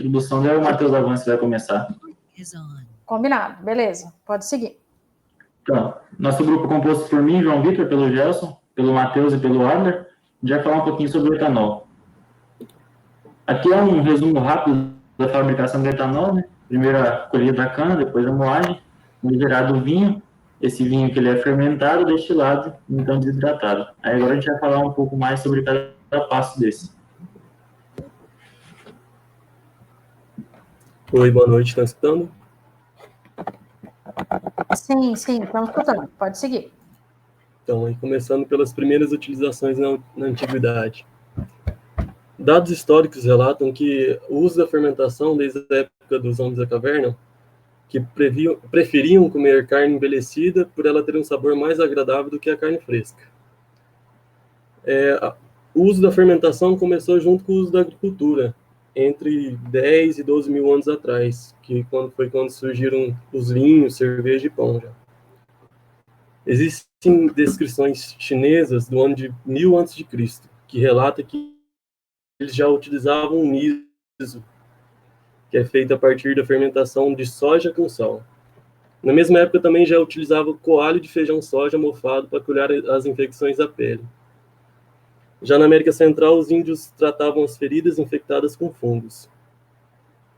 introdução, daí o Matheus Avanço vai começar. Combinado, beleza. Pode seguir. Então, nosso grupo é composto por mim, João Vitor, pelo Gelson, pelo Matheus e pelo Adler. A gente vai falar um pouquinho sobre o etanol. Aqui é um resumo rápido da fabricação do etanol, né? Primeiro a colheita da cana, depois a moagem, gerado o vinho. Esse vinho que ele é fermentado, destilado, então desidratado. Aí agora a gente vai falar um pouco mais sobre cada passo desse. Oi, boa noite, estão escutando? Sim, estamos escutando. Pode seguir. Então, aí começando pelas primeiras utilizações na antiguidade. Dados históricos relatam que o uso da fermentação desde a época dos homens da caverna, que preferiam comer carne envelhecida por ela ter um sabor mais agradável do que a carne fresca. O uso da fermentação começou junto com o uso da agricultura, entre 10 e 12 mil anos atrás, quando surgiram os vinhos, cerveja e pão. Já. Existem descrições chinesas do ano de 1000 a.C., que relata que eles já utilizavam miso, que é feito a partir da fermentação de soja com sal. Na mesma época também já utilizava coalho de feijão soja mofado para curar as infecções da pele. Já na América Central, os índios tratavam as feridas infectadas com fungos.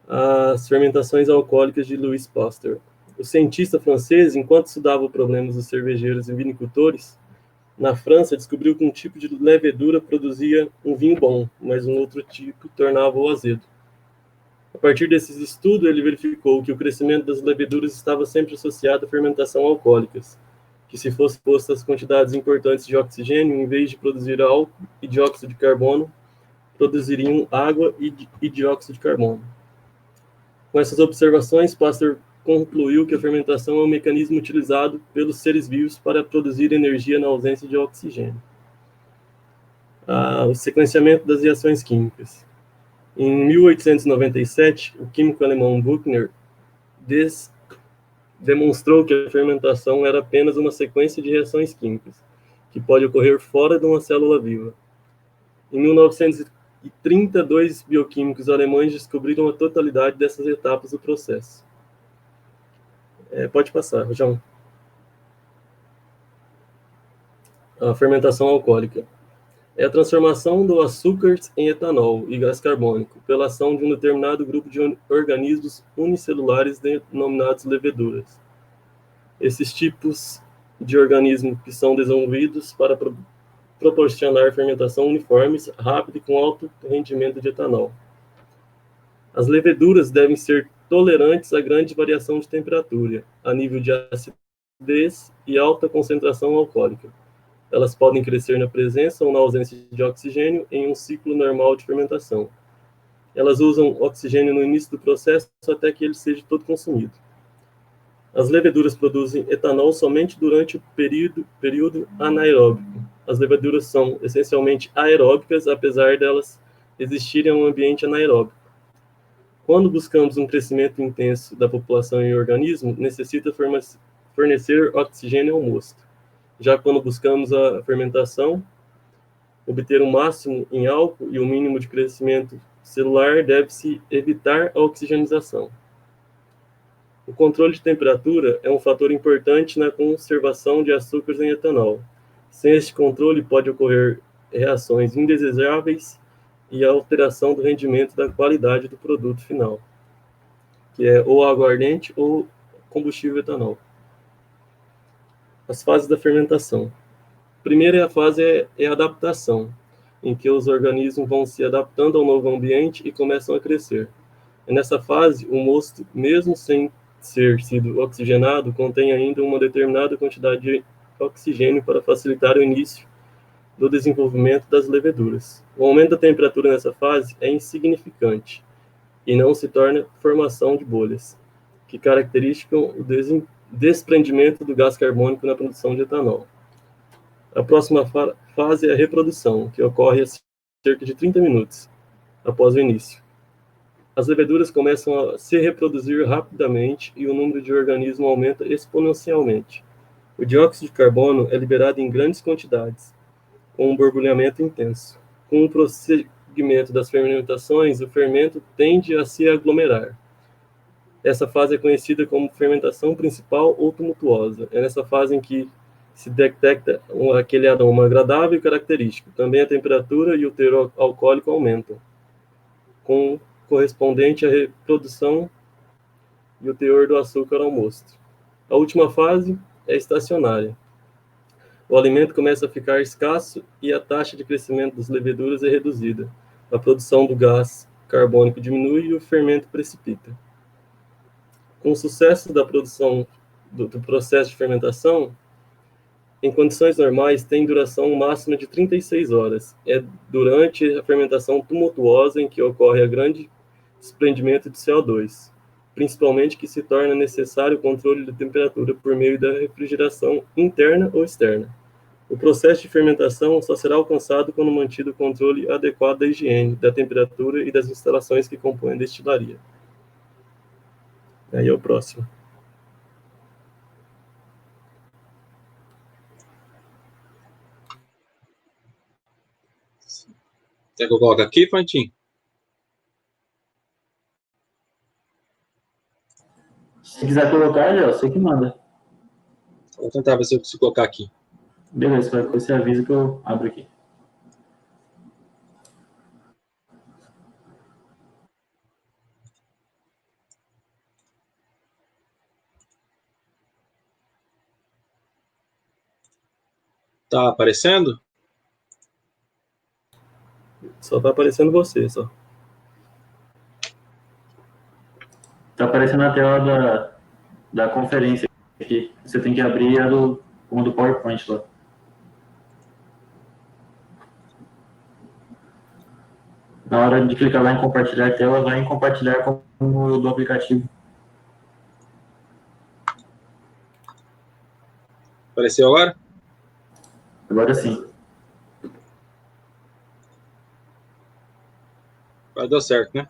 As fermentações alcoólicas de Louis Pasteur. O cientista francês, enquanto estudava os problemas dos cervejeiros e vinicultores, na França descobriu que um tipo de levedura produzia um vinho bom, mas um outro tipo tornava-o azedo. A partir desses estudos, ele verificou que o crescimento das leveduras estava sempre associado à fermentação alcoólicas, que se fosse postas quantidades importantes de oxigênio, em vez de produzir álcool e dióxido de carbono, produziriam água e dióxido de carbono. Com essas observações, Pasteur concluiu que a fermentação é um mecanismo utilizado pelos seres vivos para produzir energia na ausência de oxigênio. O sequenciamento das reações químicas. Em 1897, o químico alemão Buchner demonstrou que a fermentação era apenas uma sequência de reações químicas, que pode ocorrer fora de uma célula viva. Em 1930, 2 bioquímicos alemães descobriram a totalidade dessas etapas do processo. Pode passar, João. A fermentação alcoólica. É a transformação do açúcar em etanol e gás carbônico pela ação de um determinado grupo de organismos unicelulares denominados leveduras. Esses tipos de organismos que são desenvolvidos para proporcionar fermentação uniformes, rápida e com alto rendimento de etanol. As leveduras devem ser tolerantes a grande variação de temperatura, a nível de acidez e alta concentração alcoólica. Elas podem crescer na presença ou na ausência de oxigênio em um ciclo normal de fermentação. Elas usam oxigênio no início do processo até que ele seja todo consumido. As leveduras produzem etanol somente durante o período anaeróbico. As leveduras são essencialmente aeróbicas, apesar delas existirem em um ambiente anaeróbico. Quando buscamos um crescimento intenso da população em organismo, necessita fornecer oxigênio ao mosto. Já quando buscamos a fermentação, obter o máximo em álcool e o mínimo de crescimento celular, deve-se evitar a oxigenização. O controle de temperatura é um fator importante na conservação de açúcares em etanol. Sem este controle, pode ocorrer reações indesejáveis e alteração do rendimento da qualidade do produto final, que é ou aguardente ou combustível etanol. As fases da fermentação. A primeira fase é a adaptação, em que os organismos vão se adaptando ao novo ambiente e começam a crescer. Nessa fase, o mosto, mesmo sem ser sido oxigenado, contém ainda uma determinada quantidade de oxigênio para facilitar o início do desenvolvimento das leveduras. O aumento da temperatura nessa fase é insignificante e não se torna formação de bolhas, que caracterizam o desprendimento do gás carbônico na produção de etanol. A próxima fase é a reprodução, que ocorre a cerca de 30 minutos após o início. As leveduras começam a se reproduzir rapidamente e o número de organismos aumenta exponencialmente. O dióxido de carbono é liberado em grandes quantidades, com um borbulhamento intenso. Com o pigmento das fermentações, o fermento tende a se aglomerar. Essa fase é conhecida como fermentação principal ou tumultuosa. É nessa fase em que se detecta aquele aroma agradável e característico. Também a temperatura e o teor alcoólico aumentam, com correspondente à reprodução e o teor do açúcar ao mosto. A última fase é estacionária. O alimento começa a ficar escasso e a taxa de crescimento das leveduras é reduzida. A produção do gás carbônico diminui e o fermento precipita. Com o sucesso da produção do processo de fermentação, em condições normais, tem duração máxima de 36 horas. É durante a fermentação tumultuosa em que ocorre a grande desprendimento de CO2, principalmente que se torna necessário o controle da temperatura por meio da refrigeração interna ou externa. O processo de fermentação só será alcançado quando mantido o controle adequado da higiene, da temperatura e das instalações que compõem a destilaria. Aí é o próximo. Quer que eu coloque aqui, Fantin? Se quiser colocar, já, você que manda. Vou tentar ver se eu consigo colocar aqui. Beleza, você avisa que eu abro aqui. Tá aparecendo? Só tá aparecendo você, só. Tá aparecendo na tela da conferência aqui. Você tem que abrir a uma do PowerPoint lá. Na hora de clicar lá em compartilhar a tela, vai em compartilhar com o do aplicativo. Apareceu agora? Agora sim. Vai dar certo, né?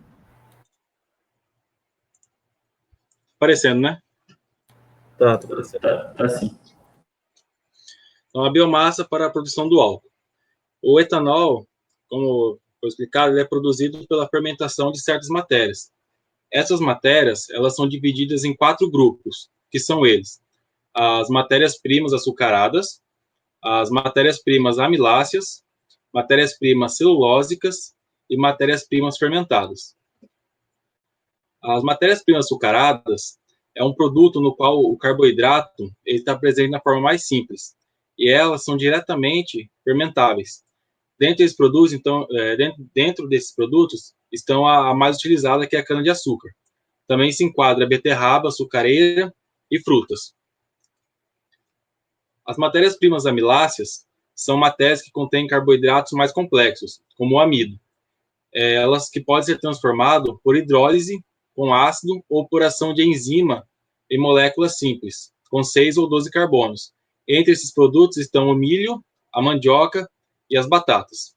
Aparecendo, né? Tá aparecendo. Tá sim. Então, a biomassa para a produção do álcool. O etanol, como foi explicado, ele é produzido pela fermentação de certas matérias. Essas matérias, elas são divididas em 4 grupos, que são eles: as matérias-primas açucaradas, as matérias-primas amiláceas, matérias-primas celulósicas e matérias-primas fermentadas. As matérias-primas açucaradas é um produto no qual o carboidrato está presente na forma mais simples, e elas são diretamente fermentáveis. Dentro desses produtos, então, dentro desses produtos estão a mais utilizada, que é a cana-de-açúcar. Também se enquadra a beterraba, açucareira e frutas. As matérias-primas amiláceas são matérias que contêm carboidratos mais complexos, como o amido. Elas que podem ser transformadas por hidrólise com ácido ou por ação de enzima em moléculas simples, com 6 ou 12 carbonos. Entre esses produtos estão o milho, a mandioca e as batatas.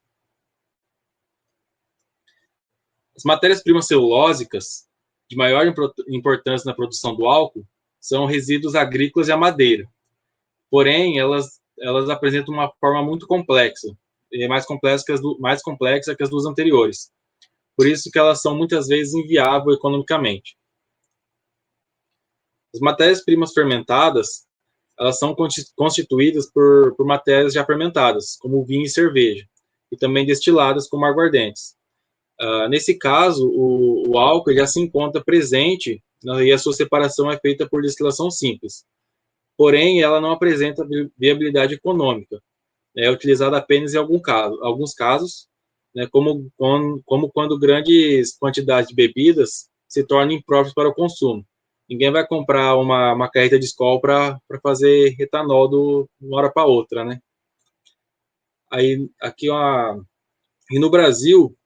As matérias-primas celulósicas, de maior importância na produção do álcool, são resíduos agrícolas e a madeira. Porém, elas apresentam uma forma muito complexa, mais complexa que as duas anteriores. Por isso que elas são muitas vezes inviáveis economicamente. As matérias-primas fermentadas, elas são constituídas por matérias já fermentadas, como vinho e cerveja, e também destiladas como aguardentes. Nesse caso, o álcool já se encontra presente, e a sua separação é feita por destilação simples. Porém, ela não apresenta viabilidade econômica. É utilizada apenas em alguns casos, né, como quando grandes quantidades de bebidas se tornam impróprias para o consumo. Ninguém vai comprar uma carreta de Skol para fazer etanol de uma hora para outra, né? E no Brasil,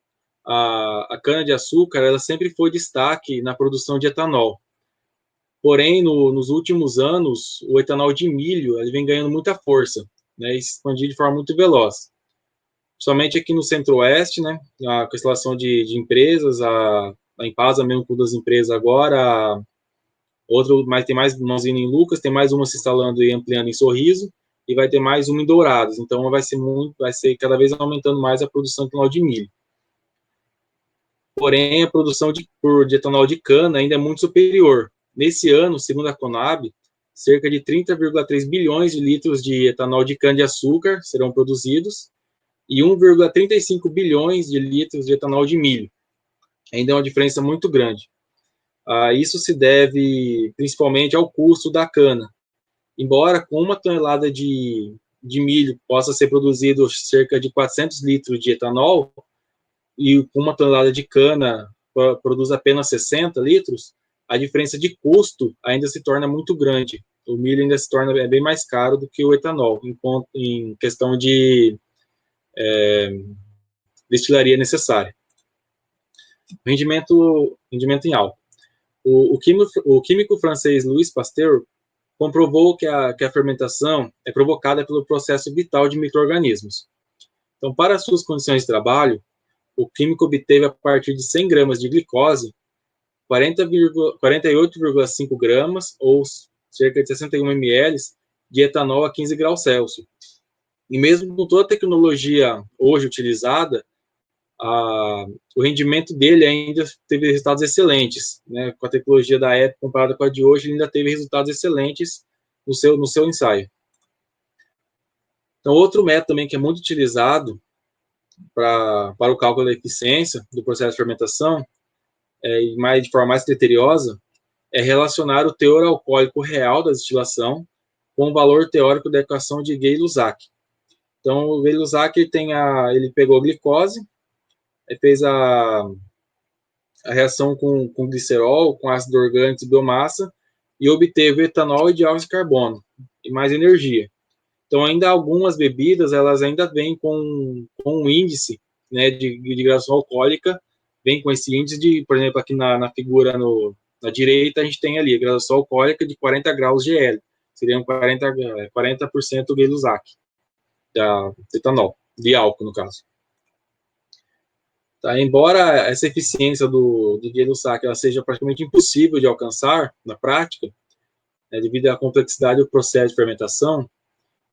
a cana-de-açúcar ela sempre foi destaque na produção de etanol. Porém, nos últimos anos, o etanol de milho ele vem ganhando muita força, né, expandindo de forma muito veloz. Somente aqui no Centro-Oeste, né, a constelação de empresas, a Impasa mesmo com 2 empresas agora, mas tem mais uma usina em Lucas, tem mais uma se instalando e ampliando em Sorriso, e vai ter mais uma em Dourados. Então, vai ser cada vez aumentando mais a produção de etanol de milho. porém a produção de etanol de cana ainda é muito superior. Nesse ano, segundo a Conab, cerca de 30,3 bilhões de litros de etanol de cana-de-açúcar serão produzidos e 1,35 bilhões de litros de etanol de milho. Ainda é uma diferença muito grande. Isso se deve principalmente ao custo da cana. Embora com 1 tonelada de milho possa ser produzido cerca de 400 litros de etanol, e com 1 tonelada de cana produz apenas 60 litros, a diferença de custo ainda se torna muito grande. O milho ainda se torna bem mais caro do que o etanol, em questão de destilaria necessária. Rendimento em álcool. O químico francês Louis Pasteur comprovou que a fermentação é provocada pelo processo vital de micro-organismos. Então, para suas condições de trabalho, o químico obteve, a partir de 100 gramas de glicose, 48,5 gramas, ou cerca de 61 ml, de etanol a 15 graus Celsius. E mesmo com toda a tecnologia hoje utilizada, o rendimento dele ainda teve resultados excelentes, né? Com a tecnologia da época comparada com a de hoje, ele ainda teve resultados excelentes no seu ensaio. Então, outro método também que é muito utilizado para o cálculo da eficiência do processo de fermentação, de forma mais criteriosa, é relacionar o teor alcoólico real da destilação com o valor teórico da equação de Gay-Lussac. Então, o Gay-Lussac ele pegou a glicose, fez a reação com glicerol, com ácido orgânico e biomassa, e obteve etanol e dióxido de carbono, e mais energia. Então, ainda algumas bebidas, elas ainda vêm com um índice, né, de graduação alcoólica, vem com esse índice por exemplo, aqui na figura na direita, a gente tem ali a graduação alcoólica de 40 graus GL, seriam 40% Gay-Lussac, da etanol, de álcool, no caso. Tá? Embora essa eficiência do Gay-Lussac ela seja praticamente impossível de alcançar na prática, né, devido à complexidade do processo de fermentação,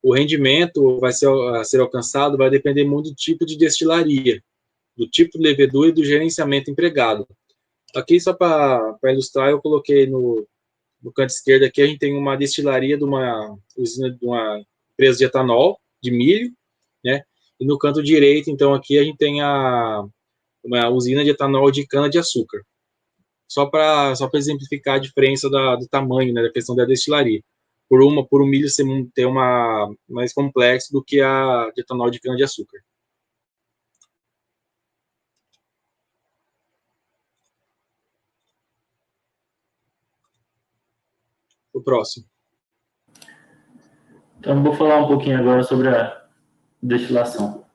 o rendimento a ser alcançado vai depender muito do tipo de destilaria, do tipo de levedura e do gerenciamento empregado. Aqui, só para ilustrar, eu coloquei no canto esquerdo aqui, a gente tem uma destilaria de uma usina, de uma empresa de etanol, de milho, né? E no canto direito, então, aqui a gente tem uma usina de etanol de cana-de-açúcar. Só para exemplificar a diferença do tamanho, né, da questão da destilaria. Por o milho ter mais complexo do que a de etanol de cana-de-açúcar. O próximo. Então, vou falar um pouquinho agora sobre a destilação.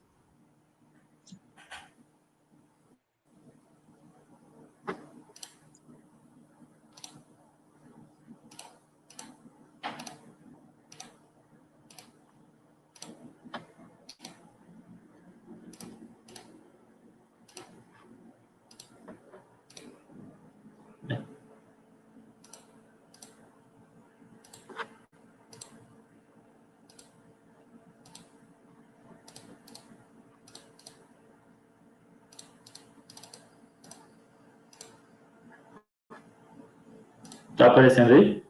Tá aparecendo aí?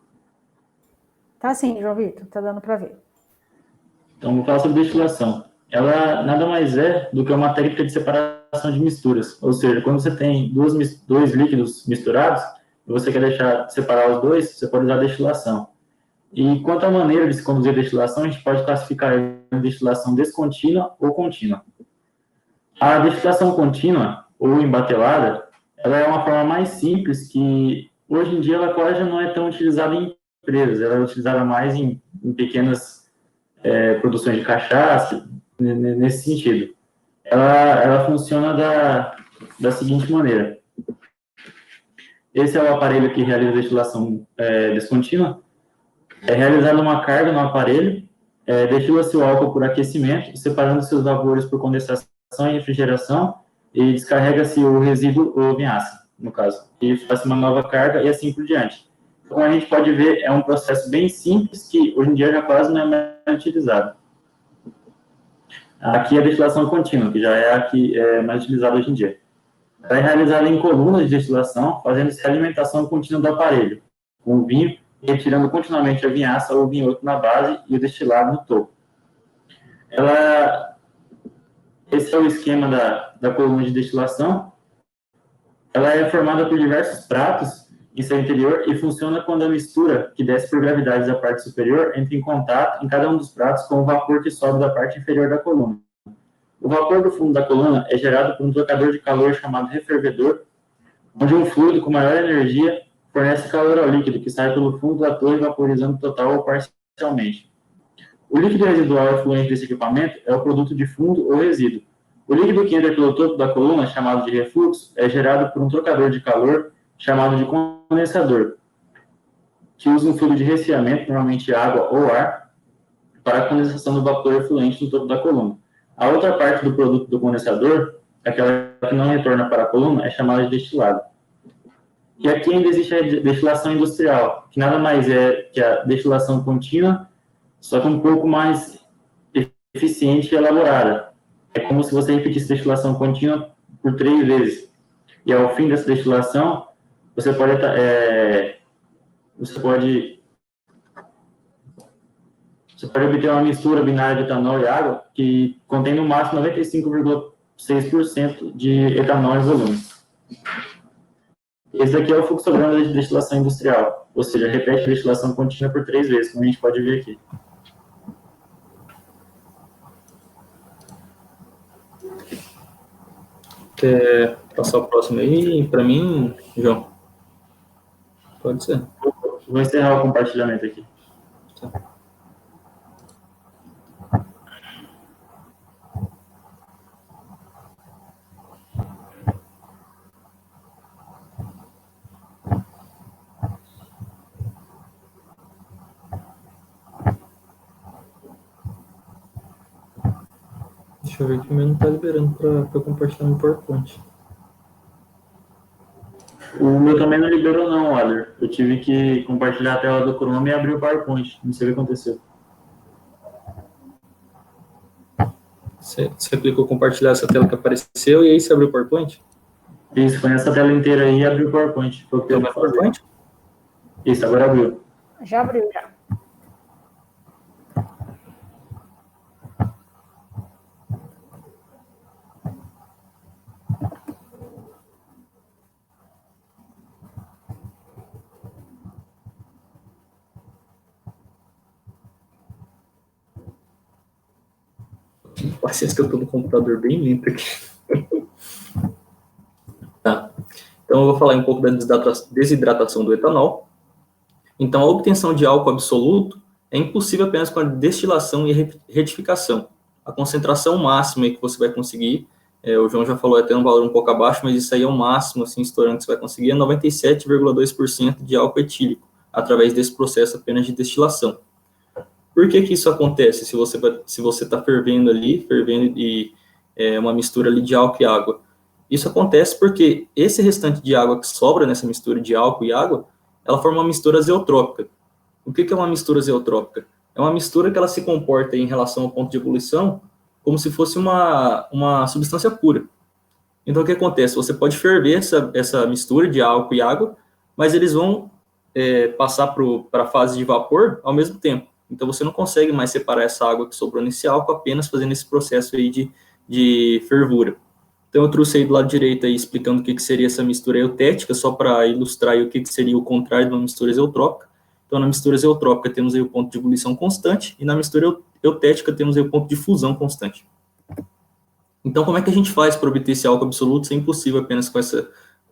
Tá sim, João Vitor, tá dando para ver. Então, vou falar sobre destilação. Ela nada mais é do que uma técnica de separação de misturas. Ou seja, quando você tem dois líquidos misturados, e você quer separar os dois, você pode usar a destilação. E quanto à maneira de se conduzir a destilação, a gente pode classificar em destilação descontínua ou contínua. A destilação contínua, ou embatelada, ela é uma forma mais simples que, hoje em dia, ela quase já não é tão utilizada em empresas. Ela é utilizada mais em pequenas produções de cachaça, nesse sentido. Ela funciona da seguinte maneira. Esse é o aparelho que realiza a destilação descontínua. É realizada uma carga no aparelho, destila-se o álcool por aquecimento, separando seus vapores por condensação e refrigeração, e descarrega-se o resíduo ou vinhaça, no caso. E faz uma nova carga e assim por diante. Como a gente pode ver, é um processo bem simples que hoje em dia já quase não é mais utilizado. Aqui é a destilação contínua, que já é a que é mais utilizada hoje em dia. Ela é realizada em colunas de destilação, fazendo-se a alimentação contínua do aparelho, com o vinho, retirando continuamente a vinhaça ou o vinhoto na base e o destilado no topo. Esse é o esquema da coluna de destilação. Ela é formada por diversos pratos em seu interior e funciona quando a mistura, que desce por gravidade da parte superior, entra em contato em cada um dos pratos com o vapor que sobe da parte inferior da coluna. O vapor do fundo da coluna é gerado por um trocador de calor chamado refervedor, onde um fluido com maior energia fornece calor ao líquido que sai pelo fundo da torre, vaporizando total ou parcialmente. O líquido residual efluente desse equipamento é o produto de fundo ou resíduo. O líquido que entra pelo topo da coluna, chamado de refluxo, é gerado por um trocador de calor, chamado de condensador, que usa um fluido de resfriamento, normalmente água ou ar, para a condensação do vapor efluente no topo da coluna. A outra parte do produto do condensador, aquela que não retorna para a coluna, é chamada de destilado. E aqui ainda existe a destilação industrial, que nada mais é que a destilação contínua, só que um pouco mais eficiente e elaborada. É como se você repetisse destilação contínua por 3 vezes. E ao fim dessa destilação, você pode obter uma mistura binária de etanol e água que contém no máximo 95,6% de etanol em volume. Esse daqui é o fluxograma de destilação industrial, ou seja, repete a destilação contínua por 3 vezes, como a gente pode ver aqui. Quer passar o próximo aí para mim, João? Pode ser. Vou encerrar o compartilhamento aqui. Tá. Deixa eu ver que o meu não está liberando para compartilhar no PowerPoint. O meu também não liberou não, Adler. Eu tive que compartilhar a tela do Chrome e abrir o PowerPoint. Não sei o que aconteceu. Você clicou compartilhar essa tela que apareceu e aí você abriu o PowerPoint? Isso, foi nessa tela inteira aí e abriu o PowerPoint. Foi o que eu fazer. PowerPoint? Isso, agora abriu. Já abriu, já. Paciência que eu estou no computador bem lento aqui. Tá. Então eu vou falar um pouco da desidratação do etanol. Então a obtenção de álcool absoluto é impossível apenas com a destilação e retificação. A concentração máxima que você vai conseguir, o João já falou até um valor um pouco abaixo, mas isso aí é o máximo, assim, estourando que você vai conseguir, é 97,2% de álcool etílico, através desse processo apenas de destilação. Por que isso acontece se você está fervendo e uma mistura ali de álcool e água? Isso acontece porque esse restante de água que sobra nessa mistura de álcool e água, ela forma uma mistura azeotrópica. O que é uma mistura azeotrópica? É uma mistura que ela se comporta em relação ao ponto de ebulição como se fosse uma substância pura. Então o que acontece? Você pode ferver essa mistura de álcool e água, mas eles vão passar para a fase de vapor ao mesmo tempo. Então, você não consegue mais separar essa água que sobrou nesse álcool apenas fazendo esse processo aí de fervura. Então, eu trouxe aí do lado direito aí explicando o que seria essa mistura eutética, só para ilustrar aí o que seria o contrário de uma mistura exeutrópica. Então, na mistura exeutrópica temos aí o ponto de ebulição constante e na mistura eutética temos aí o ponto de fusão constante. Então, como é que a gente faz para obter esse álcool absoluto? Isso é impossível apenas com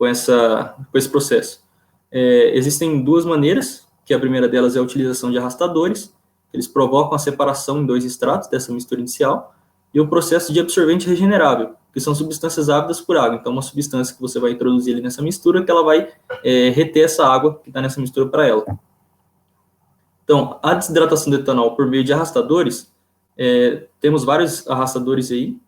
esse processo. Existem 2 maneiras, que a primeira delas é a utilização de arrastadores. Eles provocam a separação em 2 estratos dessa mistura inicial, e o processo de absorvente regenerável, que são substâncias ávidas por água. Então, uma substância que você vai introduzir ali nessa mistura, que ela vai reter essa água que está nessa mistura para ela. Então, a desidratação do etanol por meio de arrastadores, temos vários arrastadores aí.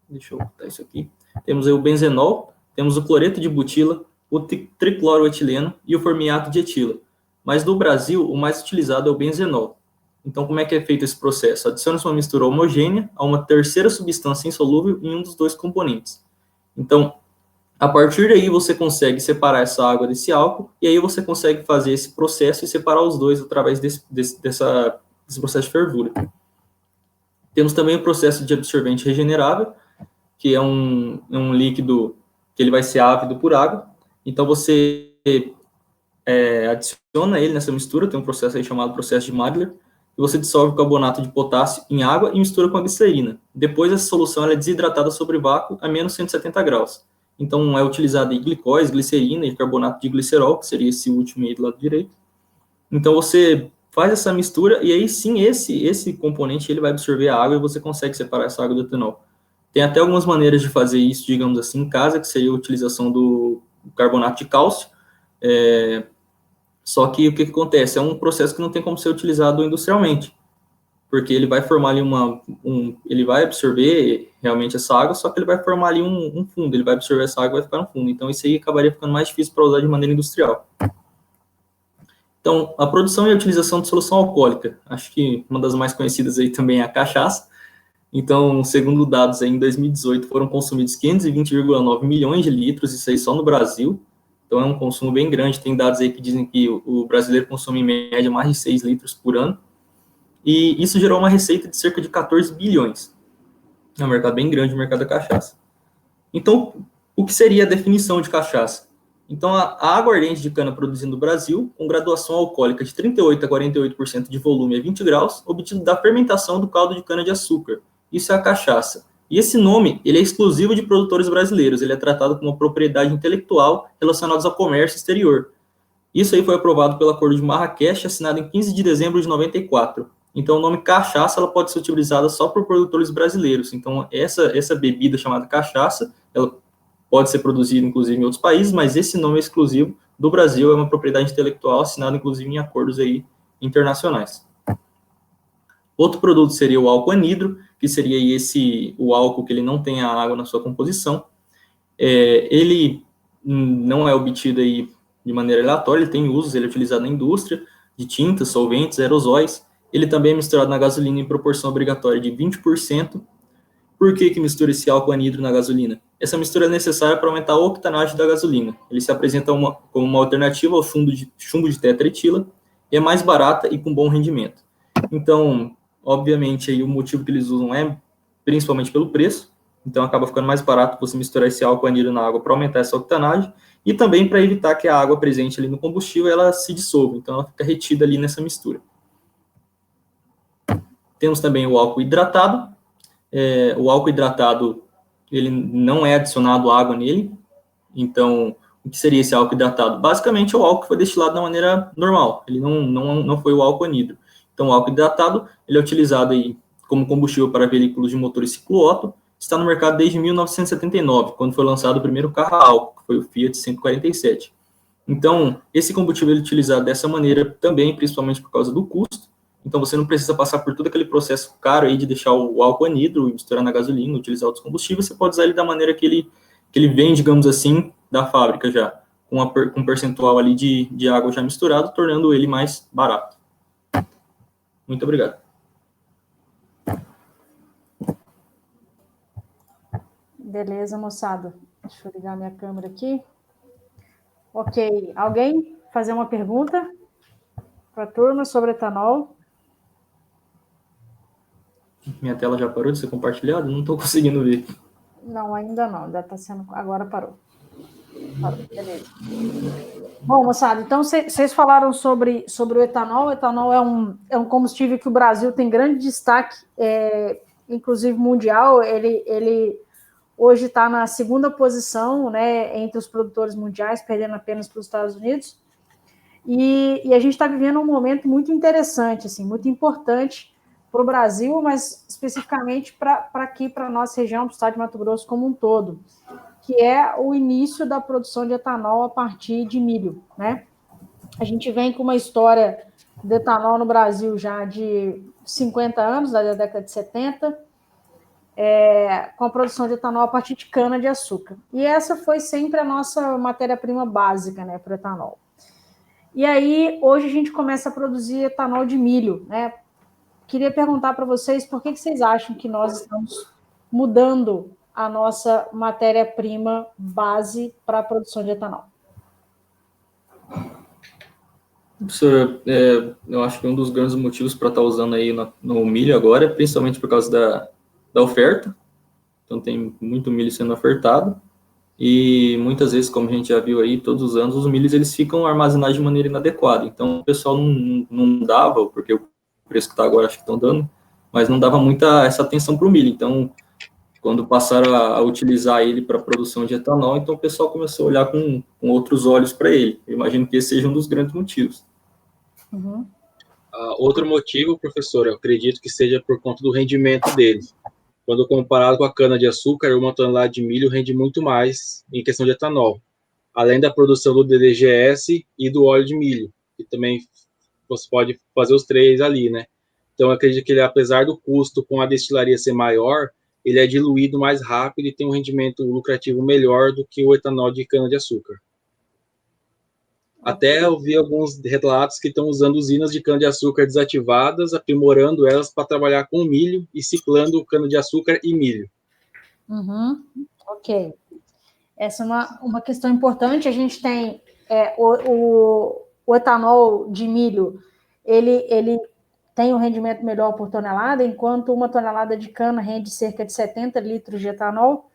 Deixa eu botar isso aqui. Temos aí o benzenol, temos o cloreto de butila, o tricloroetileno e o formiato de etila. Mas no Brasil, o mais utilizado é o benzenol. Então, como é que é feito esse processo? Adiciona-se uma mistura homogênea a uma terceira substância insolúvel em um dos 2 componentes. Então, A partir daí, você consegue separar essa água desse álcool, e aí você consegue fazer esse processo e separar os dois através desse processo de fervura. Temos também o processo de absorvente regenerável, que é um líquido que ele vai ser ávido por água. Então, você adiciona ele nessa mistura, tem um processo aí chamado processo de Maedler, e você dissolve o carbonato de potássio em água e mistura com a glicerina. Depois, essa solução ela é desidratada sobre vácuo a menos 170 graus. Então, é utilizado aí glicose, glicerina e carbonato de glicerol, que seria esse último aí do lado direito. Então, você faz essa mistura, e aí sim, esse componente ele vai absorver a água e você consegue separar essa água do etanol. Tem até algumas maneiras de fazer isso, digamos assim, em casa, que seria a utilização do carbonato de cálcio. Só que o que acontece? É um processo que não tem como ser utilizado industrialmente, porque ele vai formar ali ele vai absorver realmente essa água, só que ele vai formar ali um fundo, ele vai absorver essa água e vai ficar no fundo. Então, isso aí acabaria ficando mais difícil para usar de maneira industrial. Então, a produção e a utilização de solução alcoólica. Acho que uma das mais conhecidas aí também é a cachaça. Então, segundo dados aí, em 2018, foram consumidos 520,9 milhões de litros, isso aí só no Brasil. Então, é um consumo bem grande. Tem dados aí que dizem que o brasileiro consome, em média, mais de 6 litros por ano. E isso gerou uma receita de cerca de 14 bilhões. É um mercado bem grande, o mercado da cachaça. Então, o que seria a definição de cachaça? Então, a aguardente de cana produzida no Brasil, com graduação alcoólica de 38% a 48% de volume a 20 graus, obtido da fermentação do caldo de cana-de-açúcar. Isso é a cachaça. E esse nome, ele é exclusivo de produtores brasileiros, ele é tratado como uma propriedade intelectual relacionada ao comércio exterior. Isso aí foi aprovado pelo Acordo de Marrakech, assinado em 15 de dezembro de 94. Então, o nome cachaça ela pode ser utilizada só por produtores brasileiros. Então, essa bebida chamada cachaça, ela pode ser produzida, inclusive, em outros países, mas esse nome é exclusivo do Brasil, é uma propriedade intelectual assinada, inclusive, em acordos aí internacionais. Outro produto seria o álcool anidro, que seria o álcool que ele não tem a água na sua composição. Ele não é obtido aí de maneira aleatória, ele tem usos, ele é utilizado na indústria, de tintas, solventes, aerosóis. Ele também é misturado na gasolina em proporção obrigatória de 20%. Por que mistura esse álcool anidro na gasolina? Essa mistura é necessária para aumentar a octanagem da gasolina. Ele se apresenta como uma alternativa ao chumbo de tetraetila, e é mais barata e com bom rendimento. Então, obviamente, aí, o motivo que eles usam é principalmente pelo preço, então acaba ficando mais barato você misturar esse álcool anidro na água para aumentar essa octanagem, e também para evitar que a água presente ali no combustível ela se dissolva, então ela fica retida ali nessa mistura. Temos também o álcool hidratado. O álcool hidratado, ele não é adicionado água nele. Então, o que seria esse álcool hidratado? Basicamente, é o álcool que foi destilado da maneira normal. Ele não foi o álcool anidro. Então, o álcool hidratado, ele é utilizado aí como combustível para veículos de motor ciclo-Otto. Está no mercado desde 1979, quando foi lançado o primeiro carro a álcool, que foi o Fiat 147. Então, esse combustível é utilizado dessa maneira também, principalmente por causa do custo. Então, você não precisa passar por todo aquele processo caro aí de deixar o álcool anidro, misturar na gasolina, utilizar outros combustíveis. Você pode usar ele da maneira que ele vem, digamos assim, da fábrica já, com um percentual ali de água já misturado, tornando ele mais barato. Muito obrigado. Beleza, moçada. Deixa eu ligar minha câmera aqui. Ok. Alguém fazer uma pergunta para a turma sobre etanol? Minha tela já parou de ser compartilhada? Não estou conseguindo ver. Não, ainda não. Ainda está sendo. Agora parou. Parou. Beleza. Bom, moçada, então vocês falaram sobre o etanol. O etanol é um combustível que o Brasil tem grande destaque, inclusive mundial. Ele hoje está na segunda posição, né, entre os produtores mundiais, perdendo apenas para os Estados Unidos. E a gente está vivendo um momento muito interessante, assim, muito importante para o Brasil, mas especificamente para aqui, para a nossa região, para o estado de Mato Grosso como um todo, que é o início da produção de etanol a partir de milho, né? A gente vem com uma história de etanol no Brasil já de 50 anos, da década de 70, com a produção de etanol a partir de cana-de-açúcar. E essa foi sempre a nossa matéria-prima básica, né, para o etanol. E aí, hoje a gente começa a produzir etanol de milho, né? Queria perguntar para vocês por que vocês acham que nós estamos mudando a nossa matéria-prima base para a produção de etanol? Professor, eu acho que um dos grandes motivos para estar usando aí no milho agora é principalmente por causa da oferta. Então, tem muito milho sendo ofertado. E muitas vezes, como a gente já viu aí, todos os anos, os milhos eles ficam armazenados de maneira inadequada. Então, o pessoal não dava, porque o preço que está agora acho que estão dando, mas não dava muita essa atenção para o milho. Então, quando passaram a utilizar ele para a produção de etanol, então o pessoal começou a olhar com outros olhos para ele. Eu imagino que esse seja um dos grandes motivos. Uhum. Outro motivo, professor, eu acredito que seja por conta do rendimento deles. Quando comparado com a cana-de-açúcar, uma tonelada de milho rende muito mais em questão de etanol, além da produção do DDGS e do óleo de milho, que também você pode fazer os três ali, né? Então, eu acredito que ele, apesar do custo com a destilaria ser maior, ele é diluído mais rápido e tem um rendimento lucrativo melhor do que o etanol de cana-de-açúcar. Até eu vi alguns relatos que estão usando usinas de cana-de-açúcar desativadas, aprimorando elas para trabalhar com milho e ciclando cana-de-açúcar e milho. Uhum. Ok. Essa é uma questão importante. A gente tem o etanol de milho, ele tem um rendimento melhor por tonelada, enquanto uma tonelada de cana rende cerca de 70 litros de etanol.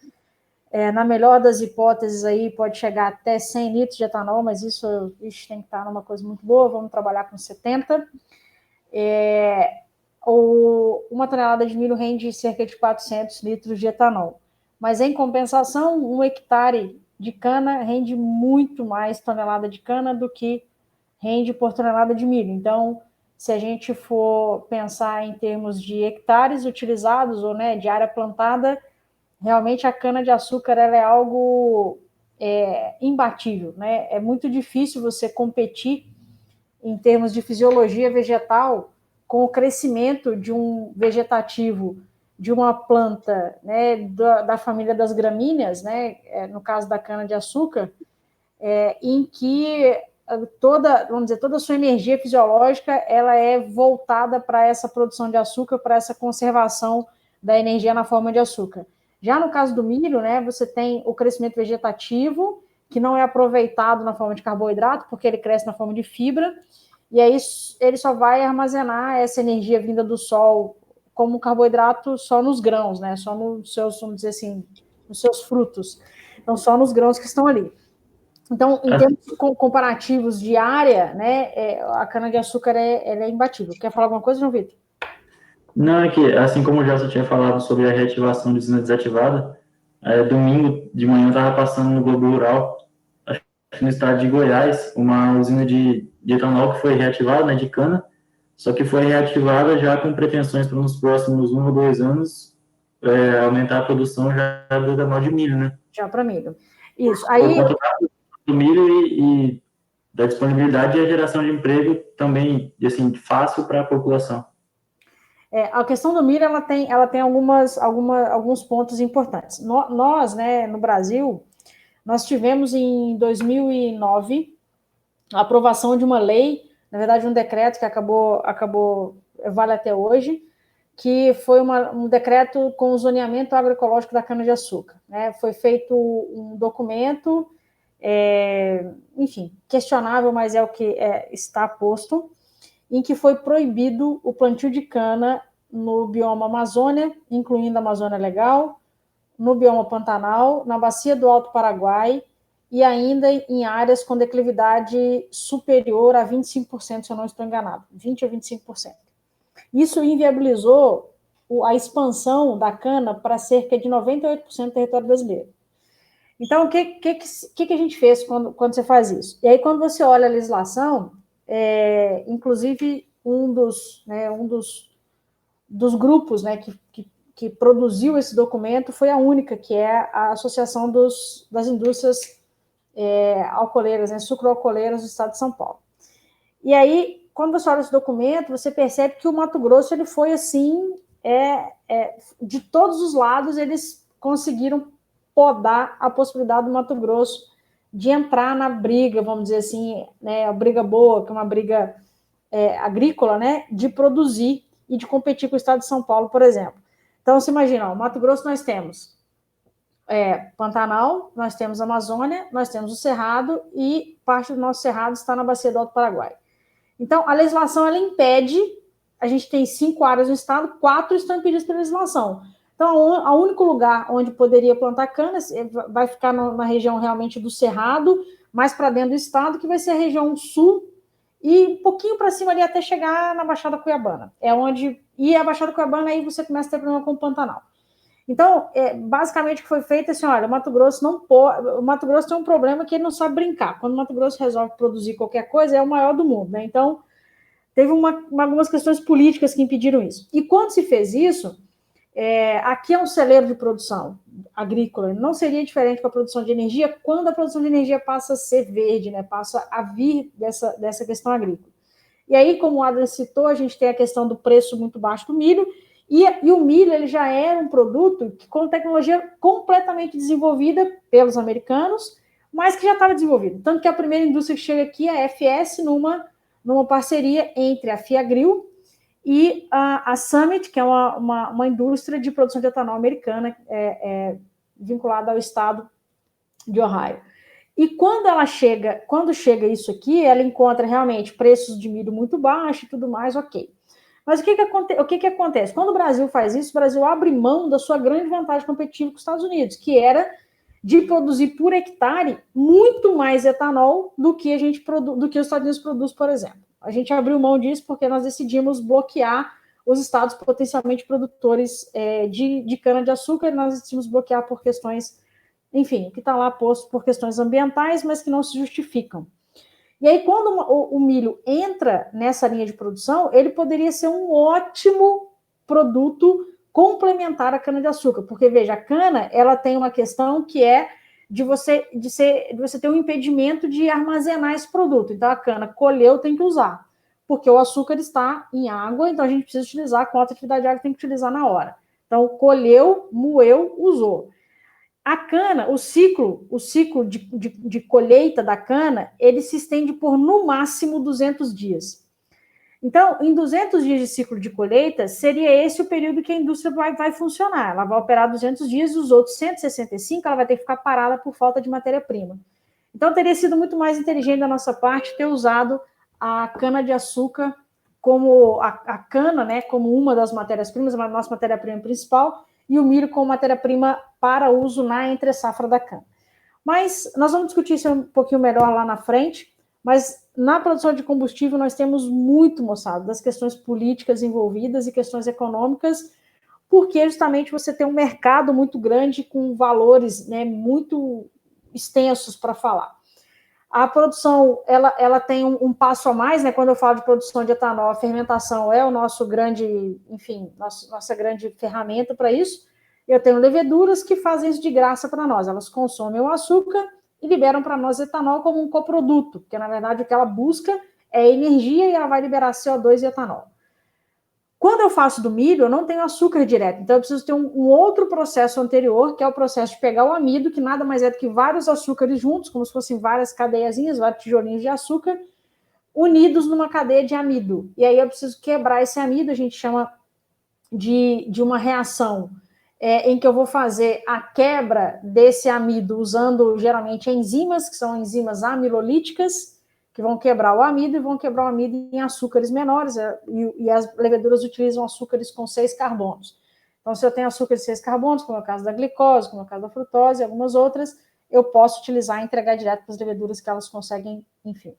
Na melhor das hipóteses, aí pode chegar até 100 litros de etanol, mas isso tem que estar numa coisa muito boa, vamos trabalhar com 70. Uma tonelada de milho rende cerca de 400 litros de etanol. Mas, em compensação, 1 hectare de cana rende muito mais tonelada de cana do que rende por tonelada de milho. Então, se a gente for pensar em termos de hectares utilizados ou de área plantada, realmente a cana-de-açúcar ela é algo imbatível, né? É muito difícil você competir em termos de fisiologia vegetal com o crescimento de um vegetativo de uma planta, né, da família das gramíneas, né, no caso da cana-de-açúcar, em que toda a sua energia fisiológica ela é voltada para essa produção de açúcar, para essa conservação da energia na forma de açúcar. Já no caso do milho, né, você tem o crescimento vegetativo, que não é aproveitado na forma de carboidrato, porque ele cresce na forma de fibra, e aí ele só vai armazenar essa energia vinda do sol como carboidrato só nos grãos, né, só nos seus, vamos dizer assim, nos seus frutos. Então, só nos grãos que estão ali. Então, em termos comparativos de área, né, a cana-de-açúcar ela é imbatível. Quer falar alguma coisa, João Vitor? Não, é que, assim como o Gelson tinha falado sobre a reativação de usina desativada, domingo de manhã eu estava passando no Globo Rural, acho que no estado de Goiás, uma usina de etanol que foi reativada, né, de cana, só que foi reativada já com pretensões para nos próximos 1 ou 2 anos aumentar a produção já do etanol de milho, né? Já para milho. Isso. Por Aí, conta do milho e da disponibilidade e a geração de emprego também, assim, fácil para a população. A questão do milho ela tem alguns pontos importantes. Nós, né, no Brasil, nós tivemos em 2009 a aprovação de uma lei, na verdade um decreto que acabou vale até hoje, que foi um decreto com o zoneamento agroecológico da cana-de-açúcar, né? Foi feito um documento, enfim, questionável, mas é o que está posto, em que foi proibido o plantio de cana no bioma Amazônia, incluindo a Amazônia Legal, no bioma Pantanal, na bacia do Alto Paraguai e ainda em áreas com declividade superior a 25%, se eu não estou enganado, 20% a 25%. Isso inviabilizou a expansão da cana para cerca de 98% do território brasileiro. Então, o que a gente fez quando você faz isso? E aí, quando você olha a legislação, inclusive um dos grupos, né, que produziu esse documento foi a única, que é a Associação das Indústrias Alcooleiras, né, sucroalcooleiras do Estado de São Paulo. E aí, quando você olha esse documento, você percebe que o Mato Grosso ele foi assim, de todos os lados, eles conseguiram podar a possibilidade do Mato Grosso de entrar na briga, vamos dizer assim, né, a briga boa, que é uma briga agrícola, né, de produzir e de competir com o Estado de São Paulo, por exemplo. Então, você imagina, o Mato Grosso nós temos Pantanal, nós temos Amazônia, nós temos o Cerrado e parte do nosso Cerrado está na bacia do Alto Paraguai. Então, a legislação, ela impede, a gente tem 5 áreas no estado, 4 estão impedidas pela legislação. Então, o único lugar onde poderia plantar cana vai ficar na região realmente do Cerrado, mais para dentro do estado, que vai ser a região sul, e um pouquinho para cima ali até chegar na Baixada Cuiabana. E a Baixada Cuiabana, aí você começa a ter problema com o Pantanal. Então, basicamente o que foi feito é assim, olha, o Mato Grosso tem um problema que ele não sabe brincar. Quando o Mato Grosso resolve produzir qualquer coisa, é o maior do mundo, né? Então, teve algumas questões políticas que impediram isso. E quando se fez isso, aqui é um celeiro de produção agrícola, não seria diferente com a produção de energia, quando a produção de energia passa a ser verde, né? Passa a vir dessa questão agrícola. E aí, como o Adrian citou, a gente tem a questão do preço muito baixo do milho, e o milho ele já era um produto com tecnologia completamente desenvolvida pelos americanos, mas que já estava desenvolvido. Tanto que a primeira indústria que chega aqui é a FS, numa parceria entre a Fiagril e a Summit, que é uma indústria de produção de etanol americana vinculada ao estado de Ohio. E quando chega isso aqui, ela encontra realmente preços de milho muito baixos e tudo mais, ok. Mas o que acontece? Quando o Brasil faz isso, o Brasil abre mão da sua grande vantagem competitiva com os Estados Unidos, que era de produzir por hectare muito mais etanol do que os Estados Unidos produz, por exemplo. A gente abriu mão disso porque nós decidimos bloquear os estados potencialmente produtores de cana-de-açúcar, nós decidimos bloquear por questões, enfim, que está lá posto por questões ambientais, mas que não se justificam. E aí, quando o milho entra nessa linha de produção, ele poderia ser um ótimo produto complementar à cana-de-açúcar, porque, veja, a cana, ela tem uma questão que é de você ter um impedimento de armazenar esse produto. Então, a cana colheu, tem que usar, porque o açúcar está em água, então a gente precisa utilizar, com alta atividade de água, tem que utilizar na hora. Então, colheu, moeu, usou. A cana, o ciclo de colheita da cana, ele se estende por, no máximo, 200 dias. Então, em 200 dias de ciclo de colheita, seria esse o período que a indústria vai funcionar. Ela vai operar 200 dias e os outros 165 ela vai ter que ficar parada por falta de matéria-prima. Então, teria sido muito mais inteligente da nossa parte ter usado a cana-de-açúcar como a cana, né, como uma das matérias-primas, a nossa matéria-prima principal, e o milho como matéria-prima para uso na entre-safra da cana. Mas nós vamos discutir isso um pouquinho melhor lá na frente, mas na produção de combustível nós temos muito, moçada, das questões políticas envolvidas e questões econômicas, porque justamente você tem um mercado muito grande com valores, né, muito extensos para falar. A produção, ela tem um passo a mais, né? Quando eu falo de produção de etanol, a fermentação é o nosso grande, enfim, nossa grande ferramenta para isso. Eu tenho leveduras que fazem isso de graça para nós. Elas consomem o açúcar e liberam para nós etanol como um coproduto, porque, na verdade, o que ela busca é energia e ela vai liberar CO2 e etanol. Quando eu faço do milho, eu não tenho açúcar direto, então eu preciso ter um outro processo anterior, que é o processo de pegar o amido, que nada mais é do que vários açúcares juntos, como se fossem várias cadeiazinhas, vários tijolinhos de açúcar, unidos numa cadeia de amido. E aí eu preciso quebrar esse amido, a gente chama de uma reação em que eu vou fazer a quebra desse amido usando, geralmente, enzimas, que são enzimas amilolíticas, que vão quebrar o amido e vão quebrar o amido em açúcares menores, e as leveduras utilizam açúcares com 6 carbonos. Então, se eu tenho açúcares de 6 carbonos, como é o caso da glicose, como é o caso da frutose e algumas outras, eu posso utilizar e entregar direto para as leveduras que elas conseguem, enfim,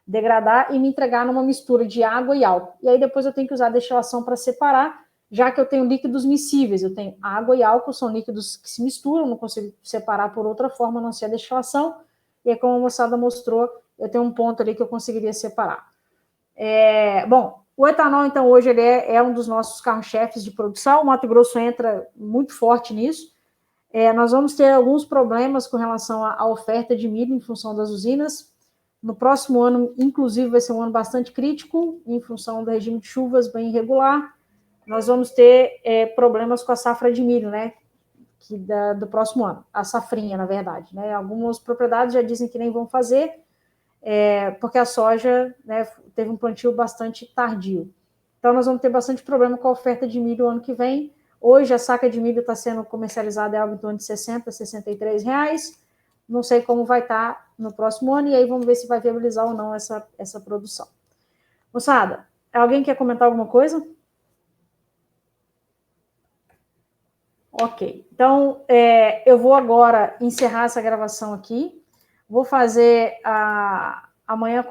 degradar e me entregar numa mistura de água e álcool. E aí depois eu tenho que usar a destilação para separar, já que eu tenho líquidos miscíveis. Eu tenho água e álcool, são líquidos que se misturam, não consigo separar por outra forma, a não ser a destilação. E aí, como a moçada mostrou, eu tenho um ponto ali que eu conseguiria separar. Bom, o etanol, então, hoje ele é um dos nossos carro-chefes de produção. O Mato Grosso entra muito forte nisso. Nós vamos ter alguns problemas com relação à oferta de milho em função das usinas. No próximo ano, inclusive, vai ser um ano bastante crítico, em função do regime de chuvas bem irregular. Nós vamos ter problemas com a safra de milho, né? Do próximo ano, a safrinha, na verdade, né? Algumas propriedades já dizem que nem vão fazer, porque a soja, né, teve um plantio bastante tardio. Então, nós vamos ter bastante problema com a oferta de milho ano que vem, Hoje a saca de milho está sendo comercializada em algo em torno de 60, 63 reais. Não sei como vai estar no próximo ano, e aí vamos ver se vai viabilizar ou não essa produção. Moçada, alguém quer comentar alguma coisa? Ok, então eu vou agora encerrar essa gravação aqui. Vou fazer amanhã